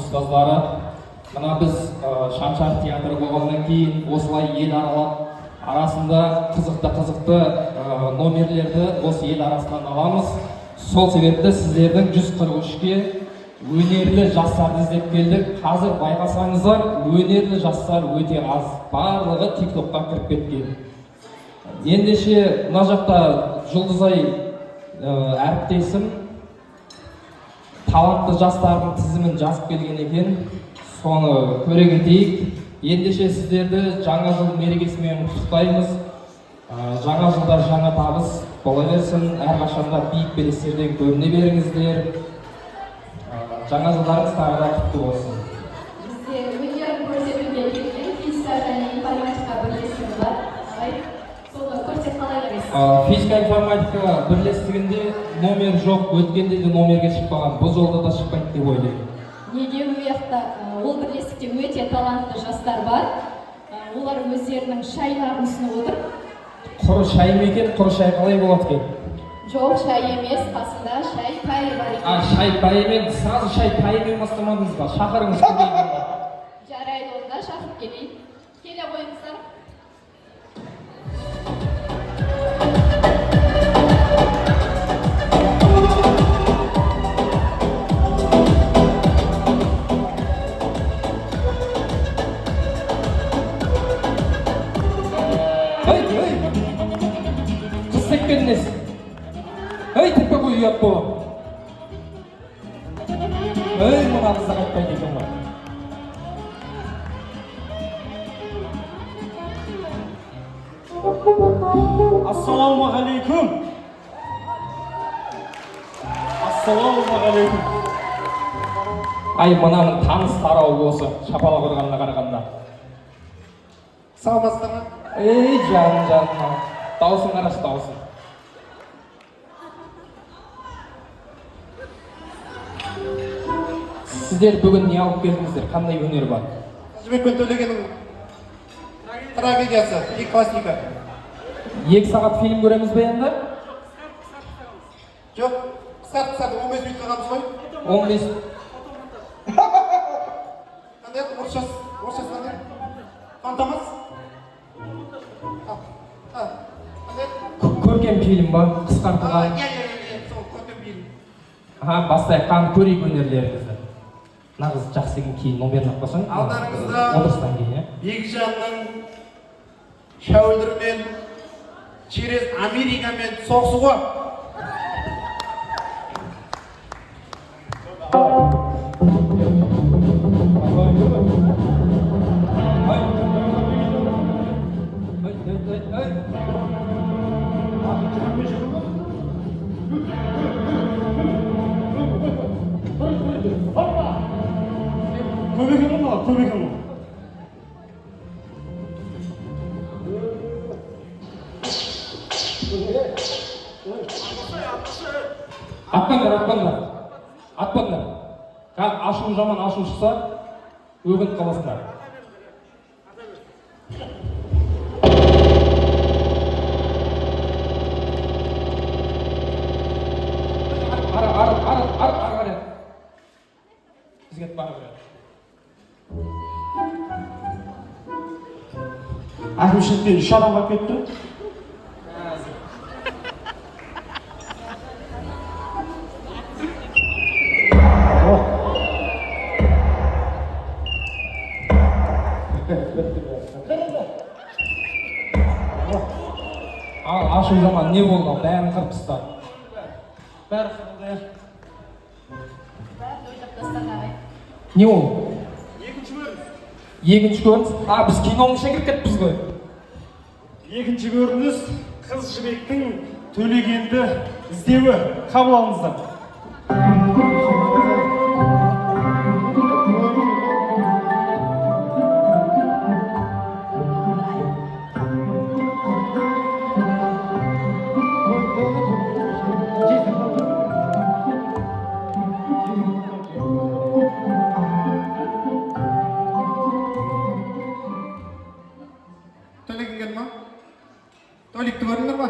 ұстаздары. Мына біз Шаншар театры болғаннан кейін осылай ел арасында қызықты номерлерді осы ел арасынан аламыз. Сол себепті сіздердің 143-ке өнерлі жастарды іздеп келдік. Қазір байқасаңыздар, өнерлі жастар өте аз. Барлығы TikTokқа кіріп кеткен. Ендеше мына жақта Жұлдызай әріптесім талантты жастардың тізімін жазып келген екен. Соны көре кетейік. Ендеше сіздерді жаңа жыл мерекесімен құттықтаймыз. Жаңа жылда жаңа табыс бола берсін. Әрқашанда биік белестерден көріне беріңіздер. Жаңа жылдарыңыз тағы да құтты болсын. Бізде өнерін көрсетуге келген физика және информатика бірлестігі бар. Соны көрсет қалай қарайсыз? Физика информатика бірлестігінде номер жоқ, өткенде де номерге шықпаған. Бұл жолда да шықпайды деп ойлаймын. Неге уақытта ол бірлестікте өте талантты жастар бар. Олар өздерінің шайларын ұсынып отыр. Құры шай ма екен, құры шай қалай болады екен? Жоқ, шай емес, қасында шай пайы бар екен. Шай пайымен, сразу шай пайымен бастамадыңыз ба? Шақырыңыз келейін. Жарайды, онда шақырып келейін. Келе қойыңыздар. Қыз секпенініз. Тіппе қой ұят болып. Мұна қызда қайтпайды екен ғой. Ассалаумағалейкум. Ассалаумағалейкум. Мынаның таныс тарауы осы, шапалақ ұрғанына қарағанда. Саламатсыздар ма? Жаным. Даусын қарашы, даусын. Сіздер бүгін не алып келдіңіздер? Қандай өнер бар? Жібекпен Төлегеннің трагедиясы, классика. 2 сағат фильм көреміз бе енді? Жоқ, қысқартып 15 минут қалғанбыз ғой. 15. Қандай орысшасы қандай? Фантомас? Көркем фильм ба? Қысқартылған. Сол көркем фильм. Бастайық, қан көрейік өнерлеріңізді. Нағыз жақсы кейін номерін атпасаң, алдарыңызда отырыстан кейін, Бекжанның шәуілдірмен через Америкамен соғысуға. Көп екен ол. Атпаңдар. Ашу жаман ашу шықса, өгініп қаласыңдар. Ары. Бізге бара береді. Әкімшіліктен 3 адамға кетті. Ашу жаман не болды? Бәрін қырып тастады. Бәрі қырылды. Бәрін ойлап тастаған. Не ол? Екінші көрініс. Біз киноның ішіне кіріп кетіппіз ғой. Екінші көрініс қыз жібектің Төлегенді іздеуі. Қабыл алыңыздар. Төлеген ма? Толикті көріңдер ма?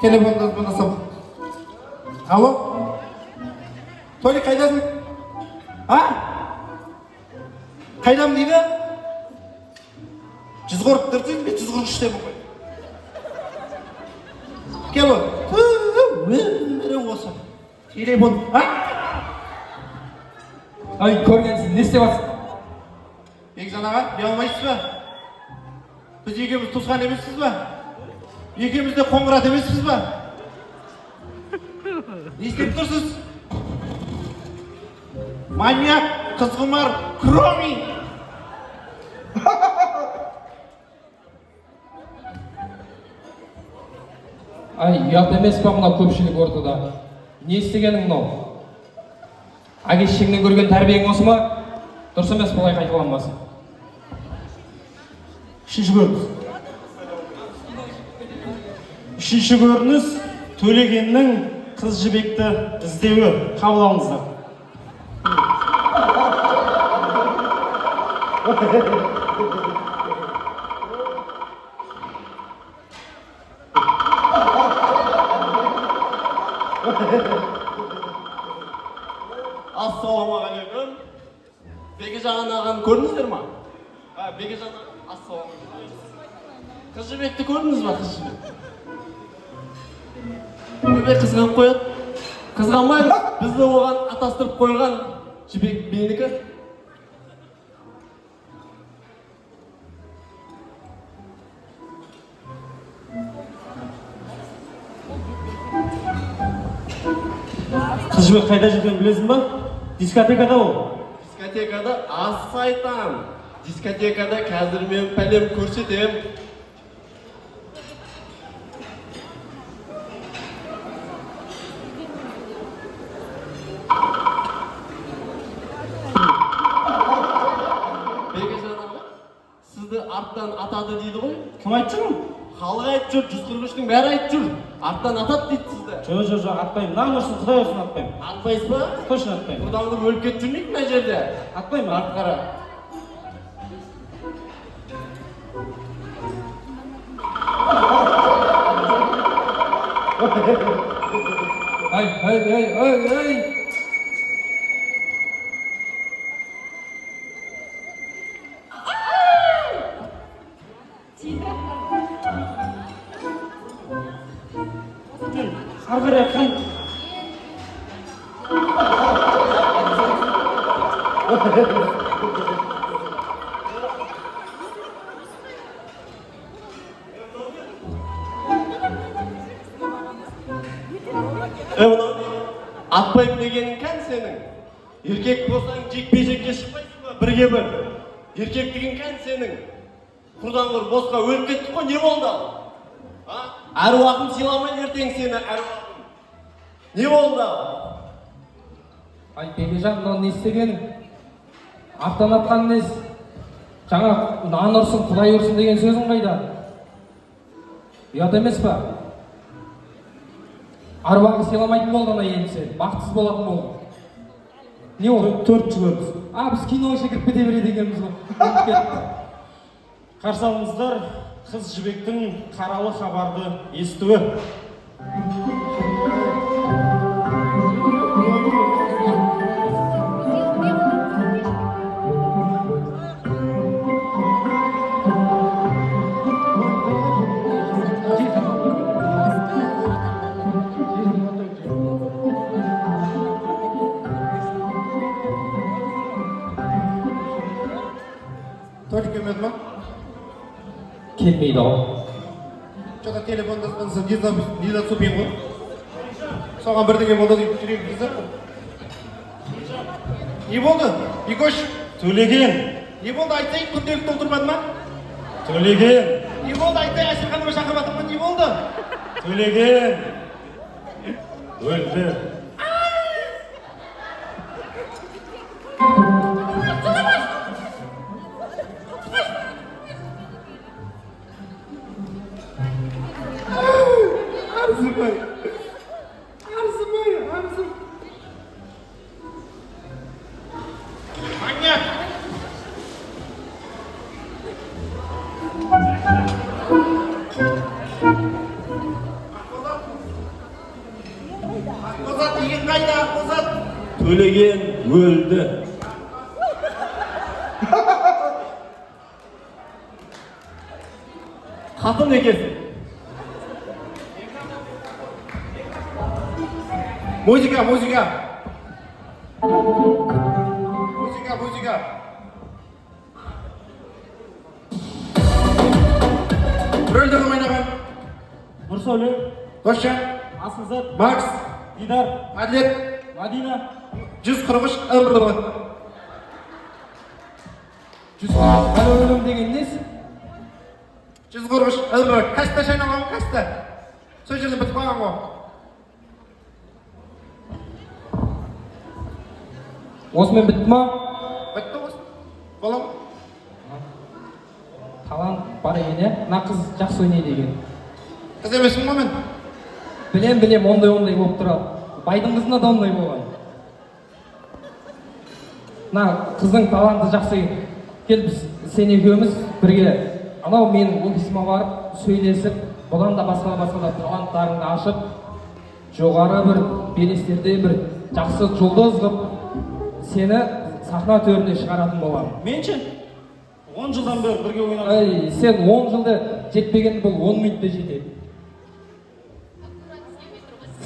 Телефонды бұнасам. Алло? Толик қайдасың? А? Қайдам дейді? 144 мен 143-темін ғой. Кел о. Осы. Телефон. А? Ай, көргенсіз, не істеп жатсың? Бекжан аға, бия алмайсыз ба? Біз екеуміз туысқан емеспіз ба? Екеуміз де қоңырат емеспіз ба? Не істеп тұрсыз? Маньяк, қызғымар, кроми! Ай, ұят емес па мына көпшілік ортада? Не істегенің мынау? Әке-шешеңнен көрген тәрбиең осы ма? Дұрыс емес, бұлай қайталанбасын. Үшінші көрініс Төлегеннің қыз жібекті іздеуі. Қабыл алыңыздар. Ассалаумағалейкум. Бекежан ағаны көрдіңіздер ма? Бекежан аға, ассалаумағалейкум. Қыз жібекті көрдіңіз ба, қыз жібек? Өбе қызғанып қояды. Қызғанбаймыз, бізді оған атастырып қойған жібек менікі. Қыз жібек қайда жүргенін білесің ба? Дискотекада ол. Дискотекада ас айтам. Дискотекада қазір мен пәлем көрсетем. Бекежан аға, сізді арттан атады дейді ғой. Кім айтып жүр? Халық айтып жүр, 143-тің бәрі айтып жүр. Арттан атады дейді сізді. Жоқ, атпаймын. Мынаны ұрсын, Құдай ұрсын атпаймын. Атпайсыз ба? Точно атпаймын. Құрдаңды өліп кетіп жүрмейді мына жерде? Атпаймын. Арт қара. Ай. Ары қарай атқан. Атпайым дегенің кән сенің? Еркек болсаң жекпе-жекке шықпайсың ба бірге бір? Еркектігің кән сенің? Құрдан құр босқа өліп кеттік қой, не болды ал? Әруағым сыйламай ертең сені, әруағым. Не болды ал? Ай, Бекежан, мынау не істегенің? Аттан атқан нес? Жаңа нан ұрсын, Құдай ұрсын деген сөзің қайда? Ұят емес па? Аруағын сыйламайтын болды ана енді сен, бақытсыз болатын болды. Не ол? 4-ші көрініс. Біз киноға кіріп кете береді екенбіз ғой. Қарсы алыңыздар, қыз жібектің қаралы хабарды естуі. Толик келмеді ма? Келмейді ау. Что-то телефонда звонса, не зацепил ғой. Соған бірдеңе болды деп жүрегіміз де. Не болды? Бекош, Төлеген! не болды айтайын, күнделікті отырмады ма? Төлеген! Не болды айтайын, Әшірханыма шақырып жатыр ма? Не болды? Төлеген! Өлді. Арзымай. Маньяк! Ақбозат! қайда қосады? Төлеген өлді. Қатын екенсің. Музыка. Музыка. Рөлдерді ойнаған. Нұрсәуле, Досжан, Асылзат, Макс, Дидар, Әділет, Мадина. 143 ырғыры. Қара өлім деген несі? 143 ырғыры. Каста шайналған каста. Сол жерде бітіп қалған ғой. Осымен бітті ма? Бітті осы. Болам. Талант бар екен, е? Мына қыз жақсы ойнайды екен. Қыз емеспін ғой мен. Білем, ондай болып тұрады. Байдың қызына да ондай болған. Мына қыздың таланты жақсы екен. Кел біз сен екеуміз бірге анау менің офисіме барып сөйлесіп, бұдан да басқа да таланттарыңды ашып, жоғары бір белестерде бір жақсы жұлдыз қылып сені сахна төріне шығаратын боламын. Мен ше? 10 жылдан бері бірге ойнадық. Ай, сен 10 жылда жетпеген бұл 10 минутта жетеді.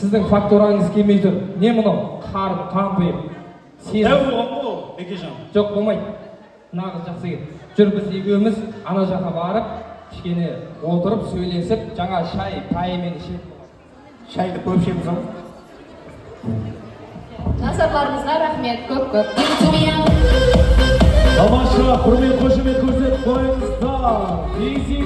Сіздің фактураңыз келмей тұр. Не мұнау? Қарын, қампиып. Дәу болған бұл, Бекежан. Жоқ, болмайды. Нағыз жақсы екен. Жүр біз екеуміз ана жаққа барып, кішкене отырып, сөйлесіп, жаңа шай, паймен ішетін. Шайды көп ішеміз ғой. Назарларыңызға рахмет, көп. Тамаша, құрмет қошемет көрсетіп қойыңыздар.